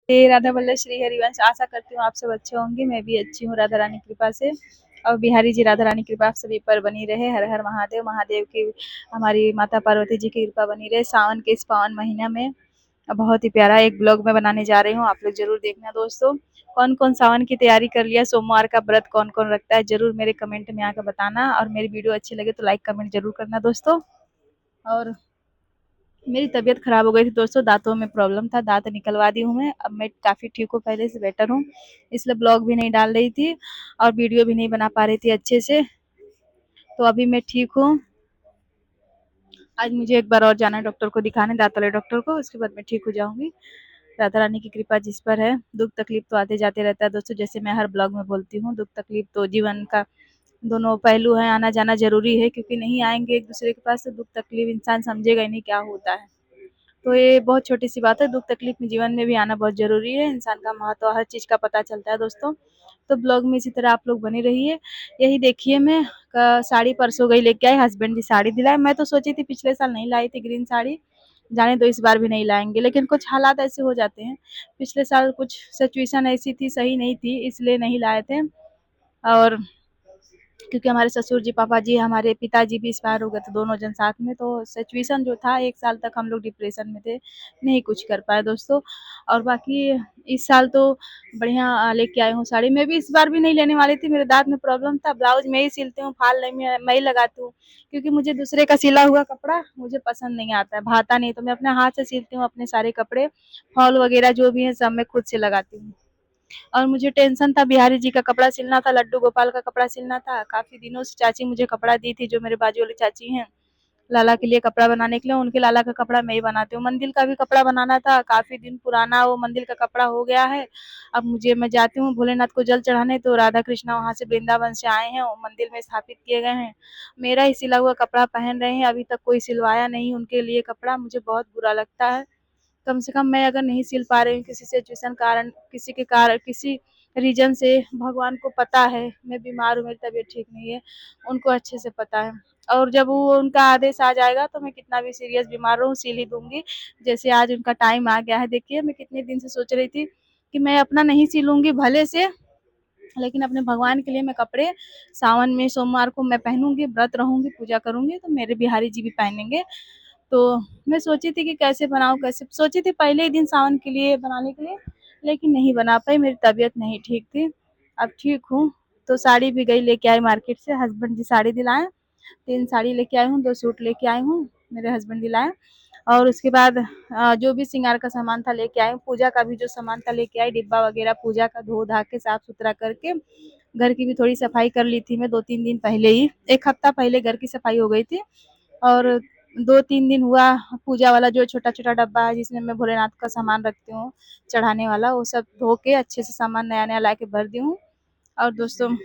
राधा वल्लभ श्री हरिवंश। आशा करती हूँ आप सब अच्छे होंगे। मैं भी अच्छी हूँ राधा रानी कृपा से। और बिहारी जी राधा रानी कृपा सभी पर बनी रहे। हर हर महादेव। महादेव की हमारी माता पार्वती जी की कृपा बनी रहे। सावन के इस पावन महीना में बहुत ही प्यारा एक ब्लॉग में बनाने जा रही हूँ, आप लोग जरूर देखना दोस्तों। कौन कौन सावन की तैयारी कर लिया, सोमवार का व्रत कौन कौन रखता है, जरूर मेरे कमेंट में आकर बताना। और मेरी वीडियो अच्छी लगे तो लाइक कमेंट जरूर करना दोस्तों। और मेरी तबीयत खराब हो गई थी दोस्तों, दांतों में प्रॉब्लम था, दांत निकलवा दी हूँ मैं। अब मैं काफ़ी ठीक हूँ, पहले से बेटर हूँ, इसलिए ब्लॉग भी नहीं डाल रही थी और वीडियो भी नहीं बना पा रही थी अच्छे से। तो अभी मैं ठीक हूँ। आज मुझे एक बार और जाना है डॉक्टर को दिखाने, दांत वाले डॉक्टर को, उसके बाद मैं ठीक हो जाऊंगी। राधा रानी की कृपा जिस पर है। दुख तकलीफ तो आते जाते रहता है दोस्तों, जैसे मैं हर ब्लॉग में बोलती हूँ, दुख तकलीफ तो जीवन का दोनों पहलू है, आना जाना जरूरी है, क्योंकि नहीं आएंगे एक दूसरे के पास तो दुख तकलीफ इंसान समझेगा ही नहीं क्या होता है। तो ये बहुत छोटी सी बात है, दुख तकलीफ में जीवन में भी आना बहुत जरूरी है, इंसान का महत्व हर चीज का पता चलता है दोस्तों। तो ब्लॉग में इसी तरह आप लोग बने रहिए। यही देखिए, मैं साड़ी परसों गई लेके आई, हस्बैंड जी साड़ी दिलाए। मैं तो सोची थी पिछले साल नहीं लाई थी ग्रीन साड़ी, जाने दो इस बार भी नहीं लाएंगे, लेकिन कुछ हालात ऐसे हो जाते हैं। पिछले साल कुछ सिचुएशन ऐसी थी, सही नहीं थी, इसलिए नहीं लाए थे। और क्योंकि हमारे ससुर जी, पापा जी, हमारे पिताजी भी एक्सपायर हो गए थे, दोनों जन साथ में। तो सिचुएशन जो था, एक साल तक हम लोग डिप्रेशन में थे, नहीं कुछ कर पाए दोस्तों। और बाकी इस साल तो बढ़िया लेके आई हूँ साड़ी। मैं भी इस बार भी नहीं लेने वाली थी, मेरे दांत में प्रॉब्लम था, ब्लाउज मैं ही सिलती हूँ, फाल नहीं मैं ही लगाती हूँ, क्योंकि मुझे दूसरे का सिला हुआ कपड़ा मुझे पसंद नहीं आता है, भाता नहीं। तो मैं अपने हाथ से सिलती हूँ अपने सारे कपड़े, फॉल वगैरह जो भी है सब मैं खुद से लगाती हूँ। और मुझे टेंशन था, बिहारी जी का कपड़ा सिलना था, लड्डू गोपाल का कपड़ा सिलना था। काफी दिनों से चाची मुझे कपड़ा दी थी, जो मेरे बाजू वाली चाची हैं, लाला के लिए कपड़ा बनाने के लिए, उनके लाला का कपड़ा मैं ही बनाती हूँ। मंदिर का भी कपड़ा बनाना था, काफी दिन पुराना वो मंदिर का कपड़ा हो गया है। अब मैं जाती हूँ भोलेनाथ को जल चढ़ाने, तो राधा कृष्णा वहां से वृंदावन से आए हैं, वो मंदिर में स्थापित किए गए हैं, मेरा ही सिला हुआ कपड़ा पहन रहे हैं। अभी तक कोई सिलवाया नहीं उनके लिए कपड़ा, मुझे बहुत बुरा लगता है। कम से कम मैं अगर नहीं सिल पा रही हूँ किसी सिचुएशन कारण, किसी के कारण, किसी रीजन से, भगवान को पता है मैं बीमार हूँ, मेरी तबीयत ठीक नहीं है, उनको अच्छे से पता है। और जब वो उनका आदेश आ जाएगा तो मैं कितना भी सीरियस बीमार रहूँ सिल ही दूंगी। जैसे आज उनका टाइम आ गया है, देखिए मैं कितने दिन से सोच रही थी कि मैं अपना नहीं सिलूंगी भले से, लेकिन अपने भगवान के लिए मैं कपड़े सावन में सोमवार को मैं पहनूंगी, व्रत रहूंगी, पूजा करूंगी, तो मेरे बिहारी जी भी पहनेंगे। तो मैं सोची थी कि कैसे बनाऊँ, कैसे सोची थी पहले ही दिन सावन के लिए बनाने के लिए, लेकिन नहीं बना पाई, मेरी तबीयत नहीं ठीक थी। अब ठीक हूँ। तो साड़ी भी गई लेके आई मार्केट से, हस्बैंड जी साड़ी दिलाए, 3 साड़ी लेके आई हूँ, 2 सूट लेके आई हूँ, मेरे हस्बैंड दिलाए। और उसके बाद जो भी श्रृंगार का सामान था लेके आई हूँ, पूजा का भी जो सामान था लेके आई, डिब्बा वगैरह पूजा का धो धा के साफ सुथरा करके। घर की भी थोड़ी सफाई कर ली थी मैं 2-3 दिन पहले ही, 1 हफ्ता पहले घर की सफाई हो गई थी। और 2-3 दिन हुआ पूजा वाला जो छोटा-छोटा डब्बा है जिसमें मैं भोलेनाथ का सामान रखती हूँ, चढ़ाने वाला, वो सब धो के अच्छे से सामान नया-नया लाके भर दी हूँ। और दोस्तों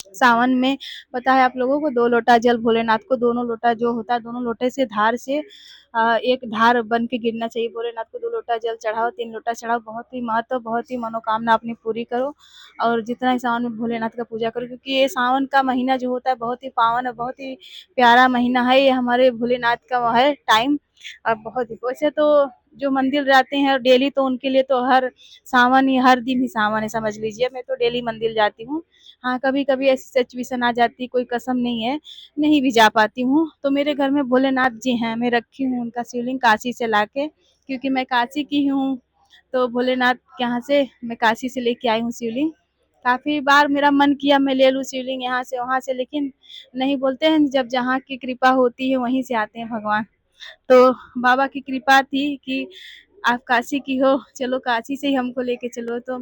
सावन में पता है आप लोगों को, 2 लोटा जल भोलेनाथ को, दोनों लोटा जो होता है, दोनों लोटे से धार से एक धार बन के गिरना चाहिए। भोलेनाथ को 2 लोटा जल चढ़ाओ, 3 लोटा चढ़ाओ, बहुत ही महत्व, बहुत ही मनोकामना अपनी पूरी करो। और जितना ही सावन में भोलेनाथ का पूजा करो, क्योंकि ये सावन का महीना जो होता है बहुत ही पावन है, बहुत ही प्यारा महीना है ये हमारे भोलेनाथ का वो है टाइम। और बहुत ही, वैसे तो जो मंदिर जाते हैं डेली, तो उनके लिए तो हर सावन ही, हर दिन ही सावन है समझ लीजिए। मैं तो डेली मंदिर जाती हूँ। हाँ, कभी-कभी ऐसी सिचुएशन आ जाती है, कोई कसम नहीं है, नहीं भी जा पाती हूँ, तो मेरे घर में भोलेनाथ जी हैं, मैं रखी हूँ उनका शिवलिंग काशी से लाके, क्योंकि मैं काशी की हूँ। तो भोलेनाथ के यहाँ से मैं काशी से लेके आई हूँ शिवलिंग। काफ़ी बार मेरा मन किया मैं ले लूँ शिवलिंग यहाँ से, वहाँ से, लेकिन नहीं, बोलते हैं जब जहाँ की कृपा होती है वहीं से आते हैं भगवान। तो बाबा की कृपा थी कि आप काशी की हो, चलो काशी से ही हमको लेके चलो। तो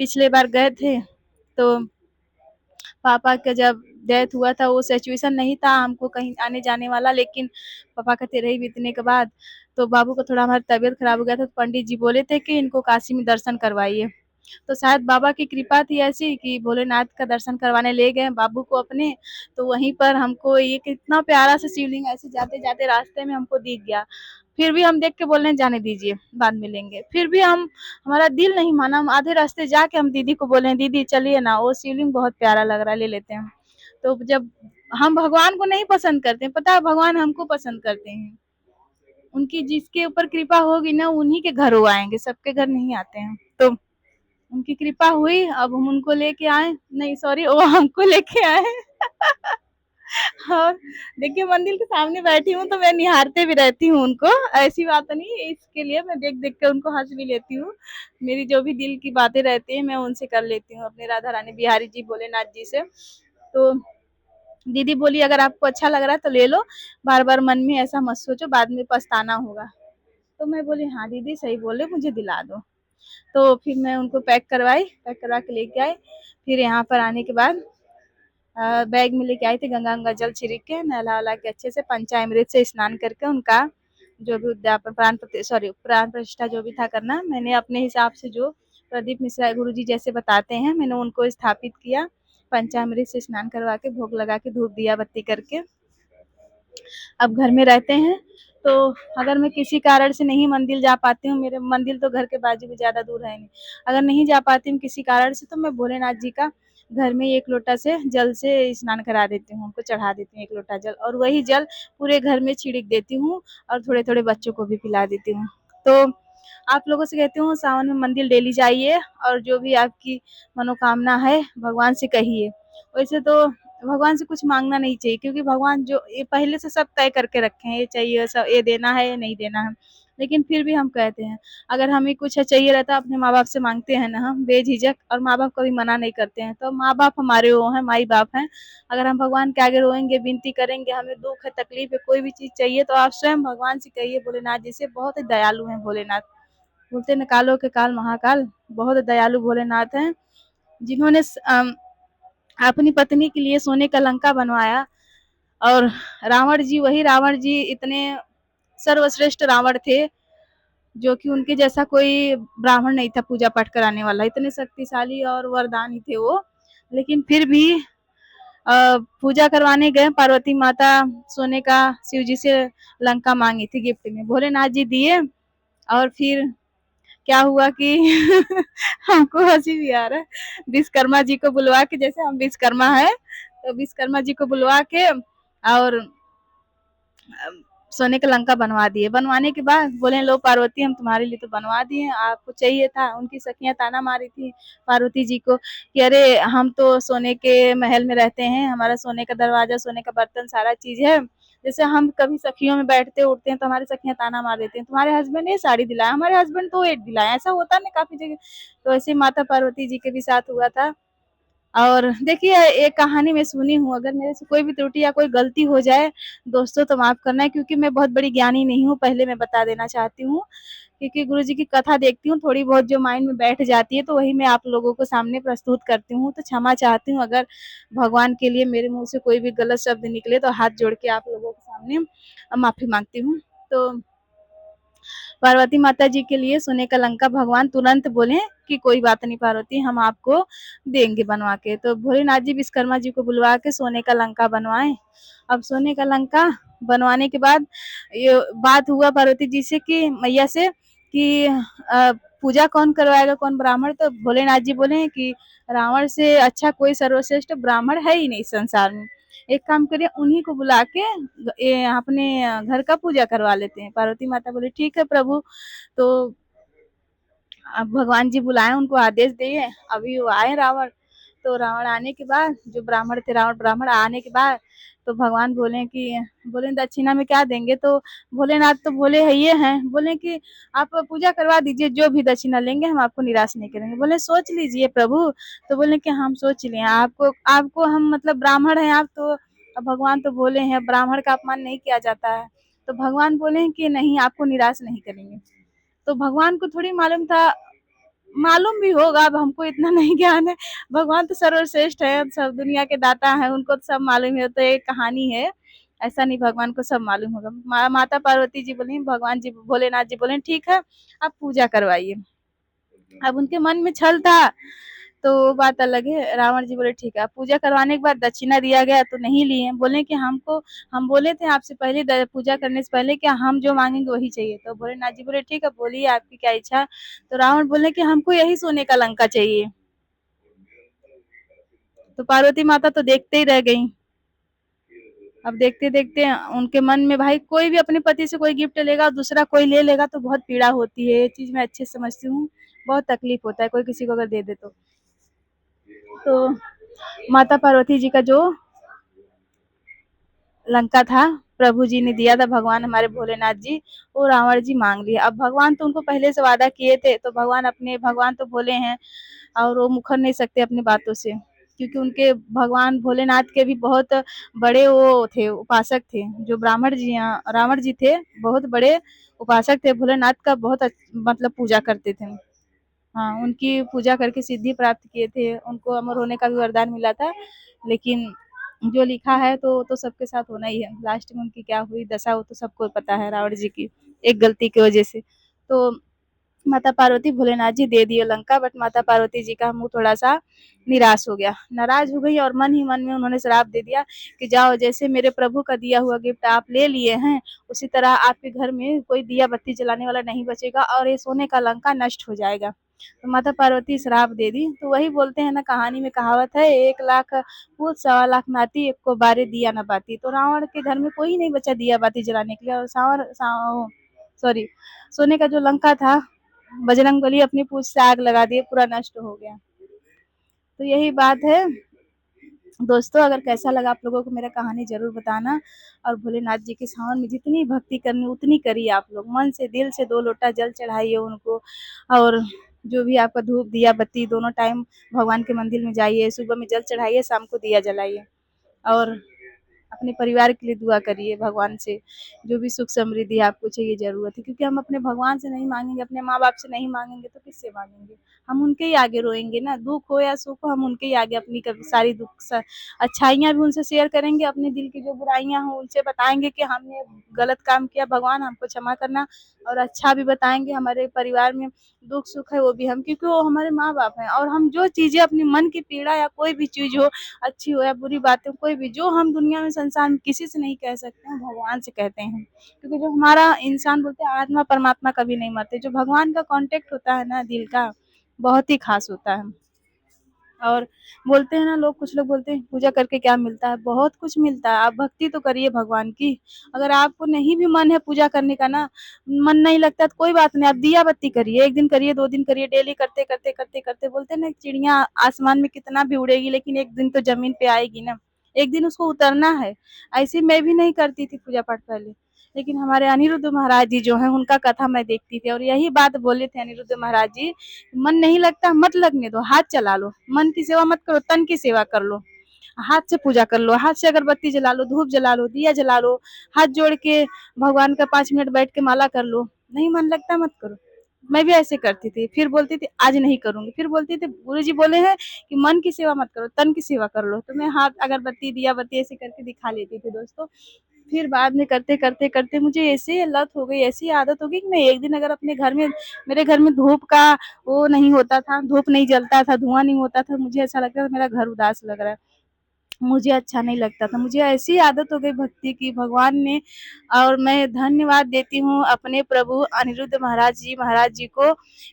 पिछले बार गए थे, तो पापा का जब डेथ हुआ था, वो सिचुएशन नहीं था हमको कहीं आने जाने वाला, लेकिन पापा का तेरही बीतने के बाद तो बाबू को थोड़ा हमारी तबीयत खराब हो गया था, तो पंडित जी बोले थे कि इनको काशी में दर्शन करवाइए। तो शायद बाबा की कृपा थी ऐसी कि भोलेनाथ का दर्शन करवाने ले गए बाबू को अपने। तो वहीं पर हमको ये कितना प्यारा सा शिवलिंग ऐसे जाते जाते रास्ते में हमको दिख गया। फिर भी हम देख के बोल रहे हैं जाने दीजिए, बाद में लेंगे। फिर भी हमारा दिल नहीं माना, हम आधे रास्ते जाके हम दीदी को बोले, दीदी चलिए ना, वो शिवलिंग बहुत प्यारा लग रहा है, ले लेते हैं। तो जब हम भगवान को नहीं पसंद करते, पता है भगवान हमको पसंद करते हैं, उनकी जिसके ऊपर कृपा होगी ना उन्हीं के घर वो आएंगे, सबके घर नहीं आते हैं। तो उनकी कृपा हुई, अब हम उनको लेके आए, नहीं सॉरी वो हमको लेके आए और देखिए मंदिर के सामने बैठी हूँ तो मैं निहारते भी रहती हूँ उनको, ऐसी बात नहीं है, इसके लिए मैं देख देख के उनको हंस भी लेती हूँ। मेरी जो भी दिल की बातें रहती है मैं उनसे कर लेती हूँ, अपने राधा रानी बिहारी जी भोलेनाथ जी से। तो दीदी बोली अगर आपको अच्छा लग रहा है तो ले लो, बार बार मन में ऐसा मत सोचो, बाद में पछताना होगा। तो मैं बोली हाँ दीदी सही बोले, मुझे दिला दो। तो फिर मैं उनको पैक करवा के लेके आई। फिर यहाँ पर आने के बाद बैग में लेके आई थी, गंगा गंगा जल छिड़क के नहला वला के अच्छे से पंचामृत से स्नान करके उनका जो भी उद्यापन प्राण प्रतिष्ठा जो भी था करना, मैंने अपने हिसाब से जो प्रदीप मिश्रा गुरु जी जैसे बताते हैं मैंने उनको स्थापित किया, पंचामृत से स्नान करवा के भोग लगा के धूप दिया बत्ती करके अब घर में रहते हैं। तो अगर मैं किसी कारण से नहीं मंदिर जा पाती हूँ, मेरे मंदिर तो घर के बाजू भी ज्यादा दूर है नहीं, अगर नहीं जा पाती हूँ किसी कारण से तो मैं भोलेनाथ जी का घर में एक लोटा से जल से स्नान करा देती हूँ, उनको चढ़ा देती हूँ एक लोटा जल, और वही जल पूरे घर में छिड़क देती हूँ और थोड़े थोड़े बच्चों को भी पिला देती हूँ। तो आप लोगों से कहती हूँ सावन में मंदिर डेली जाइए और जो भी आपकी मनोकामना है भगवान से कहिए। वैसे तो भगवान से कुछ मांगना नहीं चाहिए, क्योंकि भगवान जो ये पहले से सब तय करके रखे हैं, ये चाहिए सब, ये देना है ये नहीं देना है, लेकिन फिर भी हम कहते हैं अगर हमें कुछ चाहिए रहता अपने माँ बाप से मांगते हैं ना हम बेझिझक, और माँ बाप कभी मना नहीं करते हैं। तो माँ बाप हमारे वो हैं, माई बाप हैं, अगर हम भगवान के आगे रोएंगे विनती करेंगे, हमें दुख है तकलीफ है कोई भी चीज चाहिए तो आप स्वयं भगवान से कहिए। भोलेनाथ जी से बहुत ही दयालु हैं भोलेनाथ, बोलते न कालों के काल महाकाल, बहुत दयालु भोलेनाथ हैं, जिन्होंने अपनी पत्नी के लिए सोने का लंका बनवाया। और रावण जी, वही रावण जी इतने सर्वश्रेष्ठ रावण थे जो कि उनके जैसा कोई ब्राह्मण नहीं था पूजा पाठ कराने वाला, इतने शक्तिशाली और वरदानी थे वो। लेकिन फिर भी पूजा करवाने गए, पार्वती माता सोने का शिव जी से लंका मांगी थी गिफ्ट में, भोलेनाथ जी दिए। और फिर क्या हुआ कि हमको हंसी भी आ रहा है, विश्वकर्मा जी को बुलवा के, जैसे हम विश्वकर्मा है तो विश्वकर्मा जी को बुलवा के और सोने का लंका बनवा दिए। बनवाने के बाद बोले लो पार्वती हम तुम्हारे लिए तो बनवा दिए, आपको चाहिए था। उनकी सखियां ताना मारी थी पार्वती जी को कि अरे हम तो सोने के महल में रहते हैं, हमारा सोने का दरवाजा सोने का बर्तन सारा चीज है, जैसे हम कभी सखियों में बैठते उठते हैं तो हमारी सखियां ताना मार देते हैं तुम्हारे हस्बैंड ने साड़ी दिलाया, हमारे हस्बैंड तो वेट दिलाया, ऐसा होता है ना काफी जगह। तो ऐसे माता पार्वती जी के भी साथ हुआ था। और देखिए एक कहानी मैं सुनी हूँ, अगर मेरे से कोई भी त्रुटि या कोई गलती हो जाए दोस्तों तो माफ करना है, क्योंकि मैं बहुत बड़ी ज्ञानी नहीं हूँ, पहले मैं बता देना चाहती हूँ। क्योंकि गुरु जी की कथा देखती हूँ थोड़ी बहुत जो माइंड में बैठ जाती है तो वही मैं आप लोगों को सामने प्रस्तुत करती हूँ। तो क्षमा चाहती हूँ अगर भगवान के लिए मेरे मुंह से कोई भी गलत शब्द निकले तो हाथ जोड़ के आप लोगों के सामने माफी मांगती हूँ। तो पार्वती माता जी के लिए सोने का लंका भगवान तुरंत बोले कि कोई बात नहीं पार्वती हम आपको देंगे बनवा के। तो भोलेनाथ जी विश्वकर्मा जी को बुलवा के सोने का लंका बनवाए। अब सोने का लंका बनवाने के बाद ये बात हुआ पार्वती जी से कि मैया से कि पूजा कौन करवाएगा, कौन ब्राह्मण। तो भोलेनाथ जी बोले कि रावण से अच्छा कोई सर्वश्रेष्ठ ब्राह्मण है ही नहीं संसार में, एक काम करिए उन्हीं को बुला के अपने घर का पूजा करवा लेते हैं। पार्वती माता बोले ठीक है प्रभु। तो अब भगवान जी बुलाए, उनको आदेश दिए, अभी वो आए रावण। तो रावण आने के बाद जो ब्राह्मण थे, रावण ब्राह्मण आने के बाद तो भगवान बोले कि बोले दक्षिणा में क्या देंगे। तो भोलेनाथ तो बोले है ये हैं, बोले कि आप पूजा करवा दीजिए, जो भी दक्षिणा लेंगे हम आपको निराश नहीं करेंगे। बोले सोच लीजिए प्रभु। तो बोले कि हम सोच लिए, आपको आपको हम मतलब ब्राह्मण है आप तो, भगवान तो बोले हैं ब्राह्मण का अपमान नहीं किया जाता है। तो भगवान बोले कि नहीं आपको निराश नहीं करेंगे। तो भगवान को थोड़ी मालूम था, मालूम भी होगा, अब हमको इतना नहीं ज्ञान है, भगवान तो सर्वश्रेष्ठ है, सब दुनिया के दाता है, उनको तो सब मालूम है। तो एक कहानी है, ऐसा नहीं भगवान को सब मालूम होगा। माता पार्वती जी बोली, भगवान जी भोलेनाथ जी बोले ठीक है आप पूजा करवाइए। अब उनके मन में छल था तो बात अलग है। रावण जी बोले ठीक है। पूजा करवाने के बाद दक्षिणा दिया गया तो नहीं लिए, बोले कि हमको, हम बोले थे आपसे पहले पूजा करने से पहले कि हम जो मांगेंगे वही चाहिए। तो भोलेनाथ जी बोले ठीक है बोलिए आपकी क्या इच्छा। तो रावण बोले कि हमको यही सोने का लंका चाहिए। तो पार्वती माता तो देखते ही रह गई। अब देखते देखते उनके मन में भाई कोई भी अपने पति से कोई गिफ्ट लेगा दूसरा कोई ले लेगा तो बहुत पीड़ा होती है, ये चीज़ मैं अच्छे से समझती हूँ। बहुत तकलीफ होता है कोई किसी को अगर दे दे तो माता पार्वती जी का जो लंका था प्रभु जी ने दिया था, भगवान हमारे भोलेनाथ जी, वो रावण जी मांग लिया। अब भगवान तो उनको पहले से वादा किए थे, तो भगवान तो भोले हैं और वो मुकर नहीं सकते अपनी बातों से, क्योंकि उनके भगवान भोलेनाथ के भी बहुत बड़े वो थे, उपासक थे। जो ब्राह्मण जी यहाँ रावण जी थे, बहुत बड़े उपासक थे, भोलेनाथ का बहुत मतलब पूजा करते थे। हाँ, उनकी पूजा करके सिद्धि प्राप्त किए थे, उनको अमर होने का भी वरदान मिला था। लेकिन जो लिखा है तो सबके साथ होना ही है। लास्ट में उनकी क्या हुई दशा वो तो सबको पता है, रावण जी की एक गलती की वजह से। तो माता पार्वती भोलेनाथ जी दे दिए लंका, बट माता पार्वती जी का मुँह थोड़ा-सा निराश हो गया, नाराज़ हो गई और मन ही मन में उन्होंने श्राप दे दिया कि जाओ जैसे मेरे प्रभु का दिया हुआ गिफ्ट आप ले लिए हैं, उसी तरह आपके घर में कोई दिया बत्ती जलाने वाला नहीं बचेगा और ये सोने का लंका नष्ट हो जाएगा। तो माता पार्वती श्राप दे दी। तो वही बोलते हैं ना, कहानी में कहावत है, 1 लाख पूत 1.25 लाख नाती, एक को बारे दिया न बाती। तो रावण के घर में कोई नहीं बचा दिया बाती जलाने के लिए और सॉरी सोने का जो लंका था, बजरंगबली अपनी पूंछ से आग लगा दिए, पूरा नष्ट हो गया। तो यही बात है दोस्तों। अगर कैसा लगा आप लोगों को मेरा कहानी ज़रूर बताना, और भोलेनाथ जी के सावन में जितनी भक्ति करनी उतनी करिए आप लोग, मन से दिल से 2 लोटा जल चढ़ाइए उनको, और जो भी आपका धूप दिया बत्ती दोनों टाइम भगवान के मंदिर में जाइए, सुबह में जल चढ़ाइए, शाम को दिया जलाइए, और अपने परिवार के लिए दुआ करिए भगवान से, जो भी सुख समृद्धि आपको चाहिए ज़रूरत है, क्योंकि हम अपने भगवान से नहीं मांगेंगे, अपने माँ बाप से नहीं मांगेंगे तो किससे मांगेंगे। हम उनके ही आगे रोएंगे ना, दुख हो या सुख हो हम उनके ही आगे अपनी सारी अच्छाइयाँ भी उनसे शेयर करेंगे, अपने दिल की जो बुराइयां हो उनसे बताएंगे कि हमने गलत काम किया, भगवान हमको क्षमा करना, और अच्छा भी बताएंगे। हमारे परिवार में दुख सुख है वो भी हम, क्योंकि वो हमारे माँ बाप हैं, और हम जो चीज़ें अपने मन की पीड़ा या कोई भी चीज़ हो, अच्छी हो या बुरी बातें, कोई भी जो हम दुनिया में संसार में किसी से नहीं कह सकते हैं, भगवान से कहते हैं। क्योंकि जो हमारा इंसान बोलते हैं आत्मा परमात्मा कभी नहीं मरते, जो भगवान का कांटेक्ट होता है ना दिल का, बहुत ही खास होता है। और बोलते हैं ना लोग, कुछ लोग बोलते हैं पूजा करके क्या मिलता है, बहुत कुछ मिलता है। आप भक्ति तो करिए भगवान की। अगर आपको नहीं भी मन है पूजा करने का ना, मन नहीं लगता तो कोई बात नहीं, आप दिया बत्ती करिए, 1 दिन करिए, 2 दिन करिए, डेली करते करते करते करते, बोलते हैं ना चिड़िया आसमान में कितना भी उड़ेगी लेकिन एक दिन तो जमीन पे आएगी ना, एक दिन उसको उतरना है। ऐसे मैं भी नहीं करती थी पूजा पाठ पहले, लेकिन हमारे अनिरुद्ध महाराज जी जो हैं उनका कथा मैं देखती थी, और यही बात बोले थे अनिरुद्ध महाराज जी, मन नहीं लगता मत लगने दो, हाथ चला लो, मन की सेवा मत करो, तन की सेवा कर लो। हाथ से पूजा कर लो, हाथ से अगरबत्ती जला लो, धूप जला लो, दिया जला लो, हाथ जोड़ के भगवान का 5 मिनट बैठ के माला कर लो। नहीं मन लगता मत करो। मैं भी ऐसे करती थी, फिर बोलती थी आज नहीं करूँगी, फिर बोलती थी गुरुजी बोले हैं कि मन की सेवा मत करो, तन की सेवा कर लो। तो मैं हाथ अगरबत्ती, दिया बत्ती ऐसे करके दिखा लेती थी दोस्तों। फिर बाद में करते करते करते मुझे ऐसे लत हो गई, ऐसी आदत हो गई कि मैं एक दिन अगर अपने घर में, मेरे घर में धूप का वो नहीं होता था, धूप नहीं जलता था, धुआं नहीं होता था, मुझे ऐसा लगता था मेरा घर उदास लग रहा है, मुझे अच्छा नहीं लगता था। मुझे ऐसी आदत हो गई भक्ति की भगवान ने, और मैं धन्यवाद देती हूँ अपने प्रभु अनिरुद्ध महाराज जी को,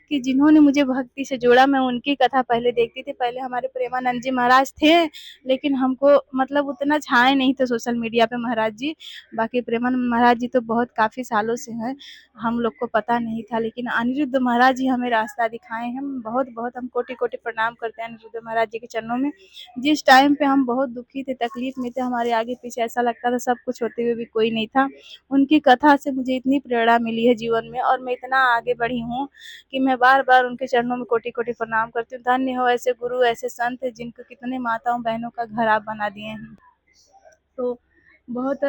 कि जिन्होंने मुझे भक्ति से जोड़ा। मैं उनकी कथा पहले देखती थी, पहले हमारे प्रेमानंद जी महाराज थे, लेकिन हमको मतलब उतना छाए नहीं थे सोशल मीडिया पे महाराज जी। बाकी प्रेमानंद महाराज जी तो बहुत काफ़ी सालों से हैं, हम लोग को पता नहीं था, लेकिन अनिरुद्ध महाराज जी हमें रास्ता दिखाए हैं। हम बहुत हम कोटि-कोटि प्रणाम करते हैं अनिरुद्ध महाराज जी के चरणों में। जिस टाइम पे हम बहुत दुखी थे, तकलीफ में थे, हमारे आगे पीछे ऐसा लगता था सब कुछ होते हुए भी कोई नहीं था, उनकी कथा से मुझे इतनी प्रेरणा मिली है जीवन में, और मैं इतना आगे बढ़ी हूँ कि मैं बार-बार उनके चरणों में कोटि-कोटि प्रणाम करती हूँ। धन्य हो ऐसे गुरु, ऐसे संत जिनको कितने माताओं बहनों का घर आप बना दिए हैं। तो बहुत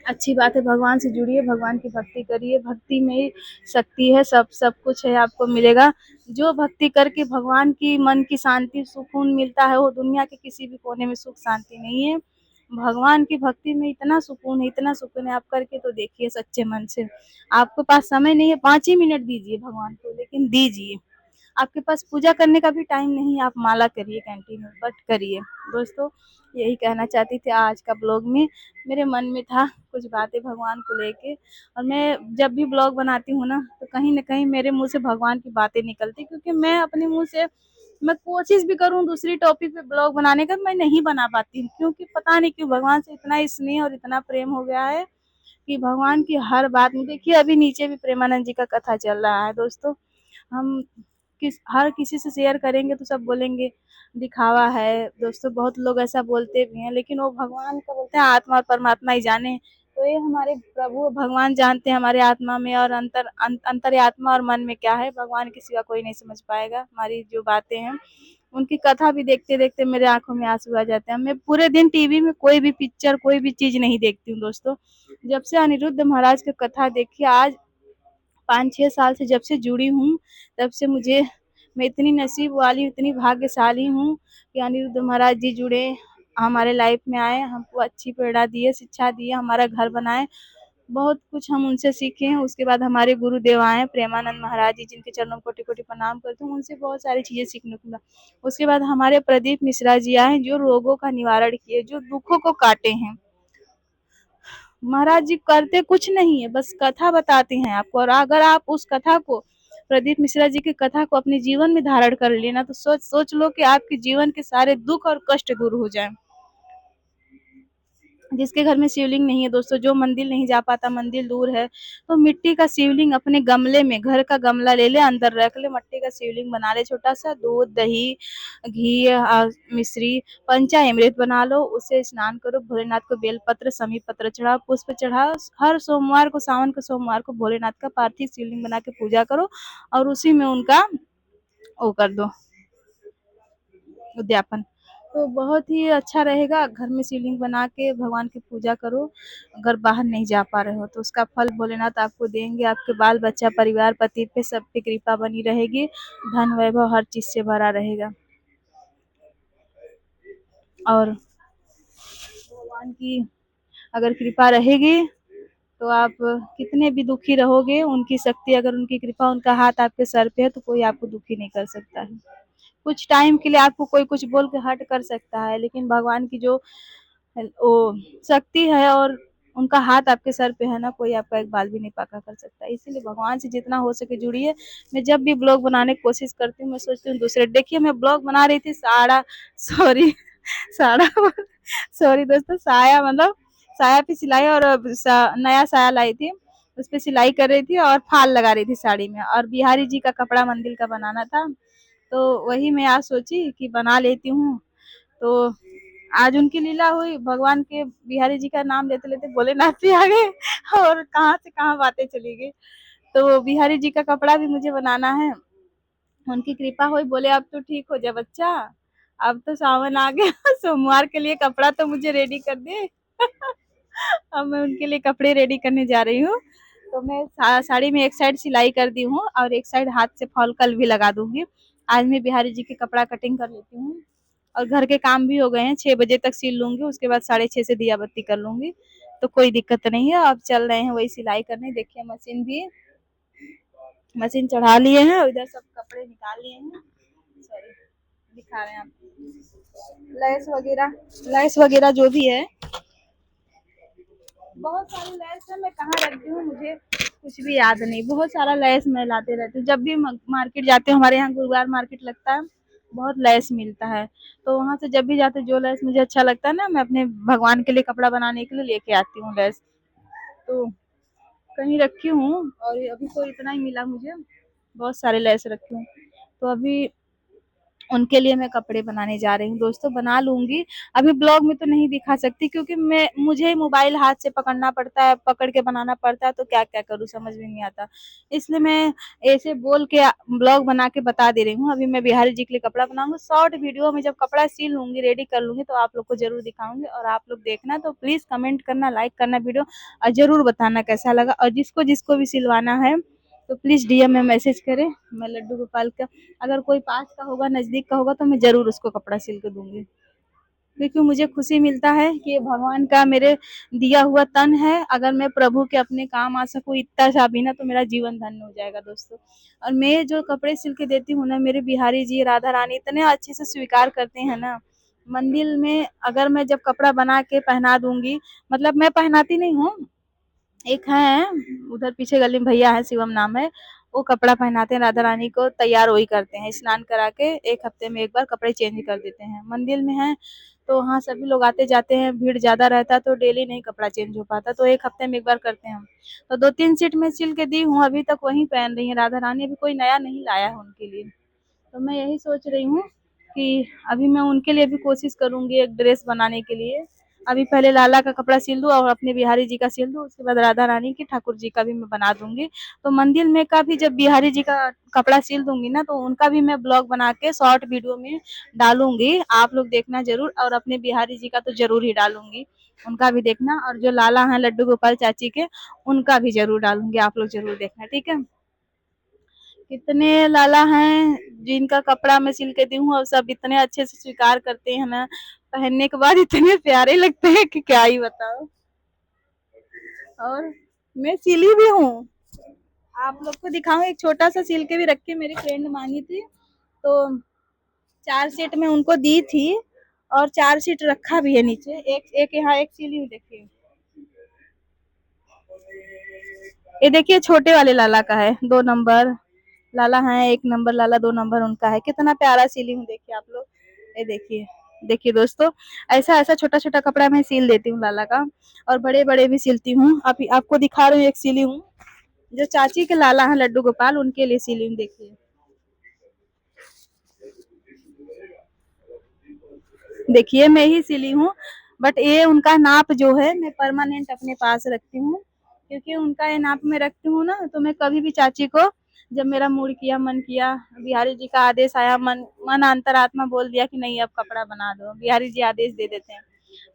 अच्छी बात है, भगवान से जुड़िए, भगवान की भक्ति करिए, भक्ति में ही शक्ति है, सब कुछ है आपको मिलेगा। जो भक्ति करके भगवान की मन की शांति, सुकून मिलता है, वो दुनिया के किसी भी कोने में सुख शांति नहीं है। भगवान की भक्ति में इतना सुकून है, आप करके तो देखिए सच्चे मन से। आपके पास समय नहीं है, 5 ही मिनट दीजिए भगवान को, लेकिन दीजिए। आपके पास पूजा करने का भी टाइम नहीं है, आप माला करिए कैंटीन में, बट करिए। दोस्तों यही कहना चाहती थी आज का ब्लॉग में, मेरे मन में था कुछ बातें भगवान को लेके, और मैं जब भी ब्लॉग बनाती हूँ ना तो कहीं न कहीं मेरे मुँह से भगवान की बातें निकलती, क्योंकि मैं अपने मुँह से मैं कोशिश भी करूँ दूसरी टॉपिक पे ब्लॉग बनाने का, मैं नहीं बना पाती हूँ, क्योंकि पता नहीं क्यों भगवान से इतना स्नेह और इतना प्रेम हो गया है कि भगवान की हर बात में, देखिए अभी नीचे भी प्रेमानंद जी का कथा चल रहा है दोस्तों। हम हर किसी से शेयर करेंगे तो सब बोलेंगे दिखावा है दोस्तों, बहुत लोग ऐसा बोलते भी हैं, लेकिन वो भगवान का बोलते हैं आत्मा और परमात्मा ही जाने। तो ये हमारे प्रभु भगवान जानते हैं हमारे आत्मा में और अंतर आत्मा और मन में क्या है, भगवान के सिवा कोई नहीं समझ पाएगा हमारी जो बातें हैं। उनकी कथा भी देखते देखते मेरे आंखों में आंसू आ जाते हैं। मैं पूरे दिन टीवी में कोई भी पिक्चर कोई भी चीज नहीं देखती हूँ दोस्तों। जब से अनिरुद्ध महाराज की कथा देखी, आज 5-6 साल से जब से जुड़ी हूँ, तब से मैं इतनी नसीब वाली, इतनी भाग्यशाली हूँ कि अनिरुद्ध महाराज जी जुड़े, हमारे लाइफ में आए, हमको अच्छी प्रेरणा दिए, शिक्षा दिए, हमारा घर बनाए। बहुत कुछ हम उनसे सीखे हैं। उसके बाद हमारे गुरुदेव आए प्रेमानंद महाराज जी, जिनके चरणों में कोटि-कोटि प्रणाम करती हूँ, उनसे बहुत सारी चीज़ें सीखने को मिला। उसके बाद हमारे प्रदीप मिश्रा जी आए, जो रोगों का निवारण किए, जो दुखों को काटे हैं। महाराज जी करते कुछ नहीं है, बस कथा बताते हैं आपको, और अगर आप उस कथा को, प्रदीप मिश्रा जी की कथा को अपने जीवन में धारण कर लेना, तो सोच लो कि आपके जीवन के सारे दुख और कष्ट दूर हो जाए। जिसके घर में शिवलिंग नहीं है दोस्तों, जो मंदिर नहीं जा पाता, मंदिर दूर है, तो मिट्टी का शिवलिंग अपने गमले में, घर का गमला ले ले, अंदर रख ले, मिट्टी का शिवलिंग बना ले, छोटा सा दूध दही घी मिश्री पंचामृत बना लो, उसे स्नान करो, भोलेनाथ को बेलपत्र समी पत्र चढ़ाओ, पुष्प चढ़ाओ, हर सोमवार को, सावन के सोमवार को भोलेनाथ का पार्थिव शिवलिंग बना के पूजा करो, और उसी में उनका वो कर दो उद्यापन। तो बहुत ही अच्छा रहेगा, घर में शिवलिंग बना के भगवान की पूजा करो। अगर बाहर नहीं जा पा रहे हो तो उसका फल भोलेनाथ आपको देंगे, आपके बाल बच्चा परिवार पति पे सब पे कृपा बनी रहेगी, धन वैभव हर चीज से भरा रहेगा। और भगवान की अगर कृपा रहेगी तो आप कितने भी दुखी रहोगे, उनकी शक्ति, अगर उनकी कृपा, उनका हाथ आपके सर पे है, तो कोई आपको दुखी नहीं कर सकता है। कुछ टाइम के लिए आपको कोई कुछ बोल के हर्ट कर सकता है, लेकिन भगवान की जो वो शक्ति है और उनका हाथ आपके सर पे है ना, कोई आपका एक बाल भी नहीं पाका कर सकता। इसीलिए भगवान से जितना हो सके जुड़िए। मैं जब भी ब्लॉग बनाने की कोशिश करती हूँ, मैं सोचती हूँ दूसरे, देखिए मैं ब्लॉग बना रही थी सॉरी साड़ा सॉरी दोस्तों, साया मतलब साया पे सिलाई, और नया साया लाई थी, उस पे सिलाई कर रही थी और फाल लगा रही थी साड़ी में, और बिहारी जी का कपड़ा मंदिर का बनाना था, तो वही मैं आज सोची कि बना लेती हूँ। तो आज उनकी लीला हुई, भगवान के बिहारी जी का नाम लेते लेते भोलेनाथ भी आ गए और कहाँ से कहाँ बातें चली गई। तो बिहारी जी का कपड़ा भी मुझे बनाना है, उनकी कृपा हुई, बोले अब तो ठीक हो जा बच्चा, अब तो सावन आ गया सोमवार के लिए कपड़ा तो मुझे रेडी कर दे अब मैं उनके लिए कपड़े रेडी करने जा रही हूँ। तो मैं साड़ी में एक साइड सिलाई कर दी हूँ और एक साइड हाथ से फॉल कल भी लगा दूंगी। आज मैं बिहारी जी के कपड़ा कटिंग कर लेती हूँ, और घर के काम भी हो गए हैं, 6 बजे तक सिल लूंगी, उसके बाद 6:30 से दिया बत्ती कर लूंगी, तो कोई दिक्कत नहीं है। अब चल रहे हैं वही सिलाई करने, देखिए मशीन चढ़ा लिए हैं, इधर सब कपड़े निकाल लिए हैं, सॉरी दिखा रहे हैं आपको, लैस वगैरह जो भी है, बहुत सारी लैस है, मैं कहाँ रखती हूँ मुझे कुछ भी याद नहीं, बहुत सारा लैस मैं लाते रहती हूँ, जब भी मार्केट जाते हूँ, हमारे यहाँ गुरुवार मार्केट लगता है, बहुत लैस मिलता है, तो वहाँ से जब भी जाते जो लैस मुझे अच्छा लगता है ना, मैं अपने भगवान के लिए कपड़ा बनाने के लिए लेके आती हूँ लैस। तो कहीं रखी हूँ, और अभी तो इतना ही मिला मुझे, बहुत सारे लैस रखी हूँ, तो अभी उनके लिए मैं कपड़े बनाने जा रही हूँ दोस्तों, बना लूंगी। अभी ब्लॉग में तो नहीं दिखा सकती, क्योंकि मुझे मोबाइल हाथ से पकड़ना पड़ता है, पकड़ के बनाना पड़ता है, तो क्या क्या करूँ समझ में नहीं आता, इसलिए मैं ऐसे बोल के ब्लॉग बना के बता दे रही हूँ। अभी मैं बिहारी जी के लिए कपड़ा बनाऊंगी, शॉर्ट वीडियो में जब कपड़ा सिल लूंगी, रेडी कर लूंगी, तो आप लोग को जरूर दिखाऊंगी, और आप लोग देखना, तो प्लीज कमेंट करना, लाइक करना वीडियो, और जरूर बताना कैसा लगा, और जिसको जिसको भी सिलवाना है तो प्लीज डीएम में मैसेज करें। मैं लड्डू गोपाल का, अगर कोई पास का होगा, नजदीक का होगा, तो मैं जरूर उसको कपड़ा सिल के दूंगी, क्योंकि मुझे खुशी मिलता है कि ये भगवान का मेरे दिया हुआ तन है। अगर मैं प्रभु के अपने काम आ सकूं इतना सा भी ना, तो मेरा जीवन धन्य हो जाएगा दोस्तों। और मैं जो कपड़े सिल के देती हूँ ना, मेरे बिहारी जी राधा रानी इतने अच्छे से स्वीकार करते हैं ना, मंदिर में अगर मैं जब कपड़ा बना के पहना दूंगी, मतलब मैं पहनाती नहीं हूँ, एक है उधर पीछे गली में भैया है, शिवम नाम है, वो कपड़ा पहनाते हैं राधा रानी को, तैयार वही करते हैं, स्नान करा के 1 हफ्ते में 1 बार कपड़े चेंज कर देते हैं। मंदिर में है तो वहाँ सभी लोग आते जाते हैं, भीड़ ज़्यादा रहता है तो डेली नहीं कपड़ा चेंज हो पाता, तो 1 हफ्ते में 1 बार करते हैं हम। तो 2-3 सेट मैं सिल के दी हूँ, अभी तक वही पहन रही हैं राधा रानी, अभी कोई नया नहीं लाया है उनके लिए। तो मैं यही सोच रही हूँ कि अभी मैं उनके लिए भी कोशिश करूँगी एक ड्रेस बनाने के लिए। अभी पहले लाला का कपड़ा सिल दूँ और अपने बिहारी जी का सिल दूँ, उसके बाद राधा रानी की, ठाकुर जी का भी मैं बना दूँगी। तो मंदिर में का भी जब बिहारी जी का कपड़ा सिल दूँगी ना, तो उनका भी मैं ब्लॉग बना के शॉर्ट वीडियो में डालूँगी। आप लोग देखना ज़रूर, और अपने बिहारी जी का तो ज़रूर ही डालूँगी। उनका भी देखना, और जो लाला हैं लड्डू गोपाल चाची के, उनका भी ज़रूर डालूँगी, आप लोग ज़रूर देखना, ठीक है? कितने लाला हैं जिनका कपड़ा मैं सिल के दी हूँ और सब इतने अच्छे से स्वीकार करते हैं ना, पहनने के बाद इतने प्यारे लगते हैं कि क्या ही बताओ। और मैं सिली भी हूँ, आप लोग को दिखाऊं, एक छोटा सा सिल के भी रख के मेरी फ्रेंड मांगी थी, तो 4 सेट में उनको दी थी और 4 सेट रखा भी है नीचे। एक एक यहाँ एक सिली हूँ, देखिए ये देखिए छोटे वाले लाला का है, 2 नंबर लाला है, 1 नंबर लाला, 2 नंबर उनका है। कितना प्यारा सिली हूँ देखिए आप लोग, ये देखिए। देखिए दोस्तों, ऐसा-ऐसा छोटा-छोटा कपड़ा मैं सिल देती हूँ लाला का, और बड़े-बड़े भी सिलती हूँ। अभी आपको दिखा रही हूँ, एक सिली हूँ, जो चाची के लाला हैं लड्डू गोपाल, उनके लिए सिली हूँ, देखिए। देखिए मैं ही सिली हूँ, बट ये उनका नाप जो है मैं परमानेंट अपने पास रखती हूँ, क्योंकि उनका ये नाप मैं रखती हूँ ना, तो मैं कभी भी चाची को, जब मेरा मूड किया, मन किया, बिहारी जी का आदेश आया, मन अंतरात्मा बोल दिया कि नहीं अब कपड़ा बना दो, बिहारी जी आदेश दे देते हैं,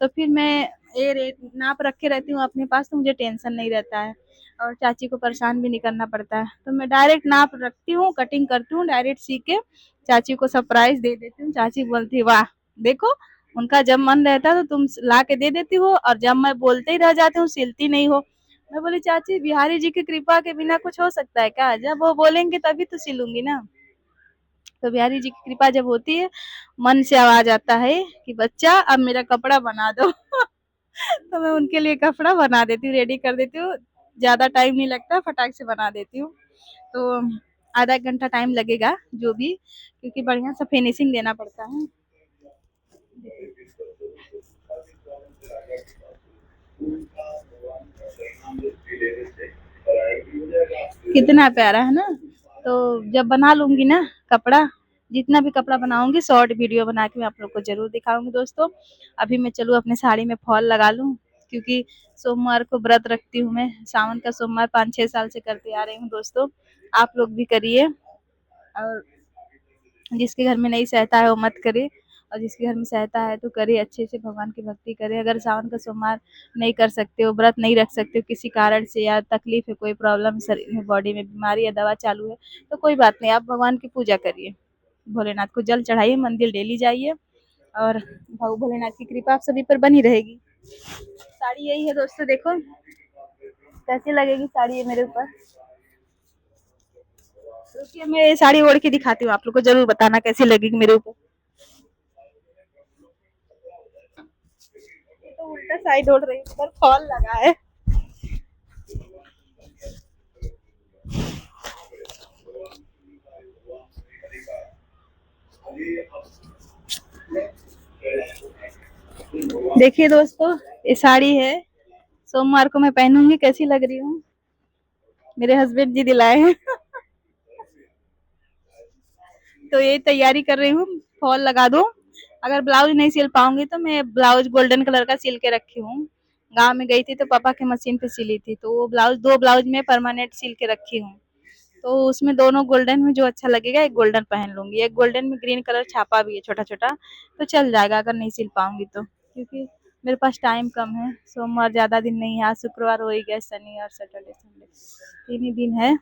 तो फिर मैं ये रेट नाप रख के रहती हूँ अपने पास, तो मुझे टेंशन नहीं रहता है और चाची को परेशान भी नहीं करना पड़ता है। तो मैं डायरेक्ट नाप रखती हूँ, कटिंग करती हूँ, डायरेक्ट सी के चाची को सरप्राइज दे देती हूँ। चाची बोलती है वाह, देखो उनका जब मन रहता है तो तुम ला के दे देती हो, और जब मैं बोलते ही रह जाती हूँ सिलती नहीं हो। मैं बोली चाची बिहारी जी की कृपा के बिना कुछ हो सकता है क्या, जब वो बोलेंगे तभी तो सिलूंगी ना। तो बिहारी जी की कृपा जब होती है, मन से आवाज आता है कि बच्चा अब मेरा कपड़ा बना दो तो मैं उनके लिए कपड़ा बना देती हूँ, रेडी कर देती हूँ, ज्यादा टाइम नहीं लगता, फटाक से बना देती हूँ। तो आधा 1 घंटा टाइम लगेगा जो भी, क्योंकि बढ़िया सा फिनिशिंग देना पड़ता है। कितना प्यारा है ना। तो जब बना लूंगी ना कपड़ा, जितना भी कपड़ा बनाऊंगी शॉर्ट वीडियो बना के मैं आप लोग को जरूर दिखाऊंगी दोस्तों। अभी मैं चलूँ अपने साड़ी में फॉल लगा लूं, क्योंकि सोमवार को व्रत रखती हूँ मैं, सावन का सोमवार 5-6 साल से करती आ रही हूँ दोस्तों। आप लोग भी करिए, और जिसके घर में नहीं सहता है वो मत करे, और जिसके घर में सहता है तो करे, अच्छे से भगवान की भक्ति करे। अगर सावन का सोमवार नहीं कर सकते हो, व्रत नहीं रख सकते हो किसी कारण से, या तकलीफ है, कोई प्रॉब्लम शरीर में, बॉडी में बीमारी या दवा चालू है, तो कोई बात नहीं, आप भगवान की पूजा करिए, भोलेनाथ को जल चढ़ाइए, मंदिर डेली जाइए, और भोलेनाथ की कृपा आप सभी पर बनी रहेगी। साड़ी यही है दोस्तों, देखो कैसी लगेगी साड़ी ये मेरे ऊपर। रुकिए मैं ये साड़ी ओढ़ के दिखाती हूँ, आप लोग को जरूर बताना कैसी लगेगी मेरे ऊपर। तो उल्टा साइड ओढ़ रही हूँ, पर फॉल लगा है। देखिए दोस्तों, ये साड़ी है, सोमवार को मैं पहनूंगी, कैसी लग रही हूँ, मेरे हस्बैंड जी दिलाए हैं तो ये तैयारी कर रही हूँ, फॉल लगा दूं। अगर ब्लाउज नहीं सिल पाऊंगी तो मैं ब्लाउज गोल्डन कलर का सिल के रखी हूँ, गांव में गई थी तो पापा की मशीन पे सिली थी, तो वो ब्लाउज, 2 ब्लाउज में परमानेंट सिल के रखी हूँ। तो उसमें दोनों गोल्डन में जो अच्छा लगेगा, एक गोल्डन पहन लूंगी, एक गोल्डन में ग्रीन कलर छापा भी है छोटा छोटा, तो चल जाएगा अगर नहीं सिल पाऊंगी तो, क्योंकि मेरे पास टाइम कम है, सोमवार ज्यादा दिन नहीं है, आज शुक्रवार हो ही गया, शनि और सैटरडे संडे 3 ही दिन है,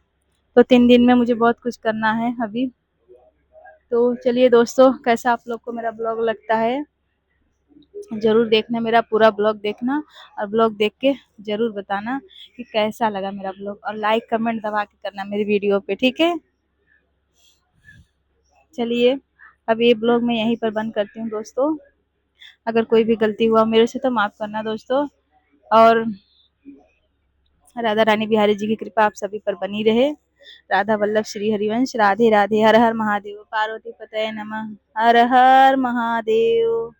तो 3 दिन में मुझे बहुत कुछ करना है अभी। तो चलिए दोस्तों, कैसा आप लोग को मेरा ब्लॉग लगता है, जरूर देखना, मेरा पूरा ब्लॉग देखना, और ब्लॉग देख के जरूर बताना कि कैसा लगा मेरा ब्लॉग, और लाइक कमेंट दबा के करना मेरी वीडियो पे, ठीक है। चलिए अब ये ब्लॉग मैं यहीं पर बंद करती हूँ दोस्तों, अगर कोई भी गलती हुआ मेरे से तो माफ़ करना दोस्तों, और राधा रानी बिहारी जी की कृपा आप सभी पर बनी रहे। राधा वल्लभ श्री हरिवंश। राधे राधे। हर हर महादेव। पार्वती पतये नमः। हर हर महादेव।